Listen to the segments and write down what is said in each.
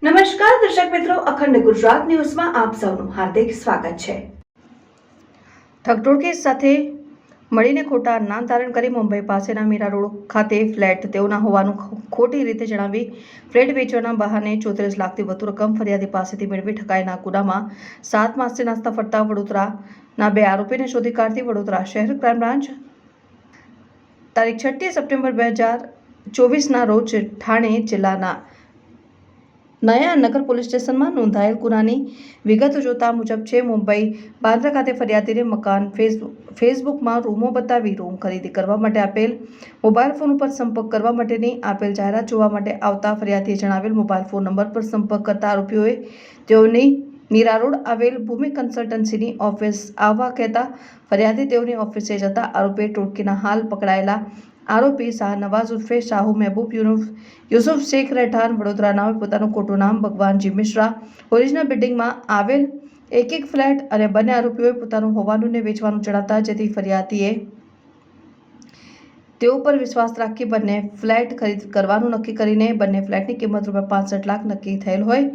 નમસ્કાર દર્શક મિત્રો, અખંડ ગુજરાત ન્યૂઝમાં આપ સૌનું હાર્દિક સ્વાગત છે। ઠગઠોડ કેસ સાથે મળીને ખોટા નામ ધારણ કરી મુંબઈ પાસેના મીરા રોડ ખાતે ફ્લેટ તેઓના હોવાનું ખોટી રીતે જણાવી ફ્લેટ વેચવાના બહાને 34 લાખથી વધુ રકમ ફરિયાદી પાસેથી મેળવી ઠગાઈના ગુનામાં 7 માસથી નાસ્તા ફરતા વડોદરાના 2 આરોપીને શોધી કાઢતી વડોદરા શહેર ક્રાઇમ બ્રાન્ચ તારીખ 6 સપ્ટેમ્બર 2024ના રોજ ઠાણે જિલ્લાના નયા નગર પોલીસ સ્ટેશનમાં નોંધાયેલ ગુનાની વિગતો જોતા મુજબ છે। મુંબઈ બાંદ્રા ખાતે ફરિયાદીને મકાન ફેસબુકમાં રૂમો બતાવી રૂમ ખરીદી કરવા માટે આપેલ મોબાઈલ ફોન ઉપર સંપર્ક કરવા માટેની આપેલ જાહેરાત જોવા માટે આવતા ફરિયાદીએ જણાવેલ મોબાઈલ ફોન નંબર પર સંપર્ક કરતા આરોપીઓએ તેઓની મીરા રોડ આવેલ ભૂમિ કન્સલ્ટન્સીની ઓફિસ આવવા કહેતા ફરિયાદી તેઓની ઓફિસે જતા આરોપીએ ટોળકીના હાલ પકડાયેલા આરોપી શાહનવાઝ ઉર્ફે શાહુ મહેબૂબ યુસુફ શેખ રહેઠાણ વડોદરા નામે પોતાનું ખોટું નામ ભગવાનજી મિશ્રા ઓરિજિનલ બિલ્ડિંગમાં આવેલ એક ફ્લેટ અને બંને આરોપીઓએ પોતાનું હોવાનું ને વેચવાનું જણાવતા જેથી ફરિયાદીએ તેઓ પર વિશ્વાસ રાખી બંને ફ્લેટ ખરીદ કરવાનું નક્કી કરીને બંને ફ્લેટની કિંમત ₹65 લાખ નક્કી થયેલ હોય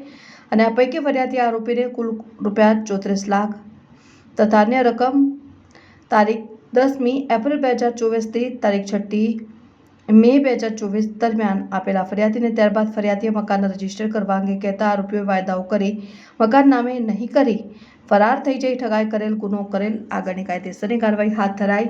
અને આ પૈકી ફરિયાદી આરોપીને કુલ ₹34 લાખ તથા અન્ય રકમ તારીખ 10મી એપ્રિલ 2024થી તારીખ 6 મે 2024 દરમિયાન આપેલા ફરિયાદીને ત્યારબાદ ફરિયાદીએ મકાન રજીસ્ટર કરવા અંગે કહેતા આરોપીઓએ વાયદાઓ કરી મકાન નામે નહીં કરી ફરાર થઈ જઈ ઠગાઈ કરેલ ગુનો કરેલ આગળની કાયદેસરની કાર્યવાહી હાથ ધરાઈ।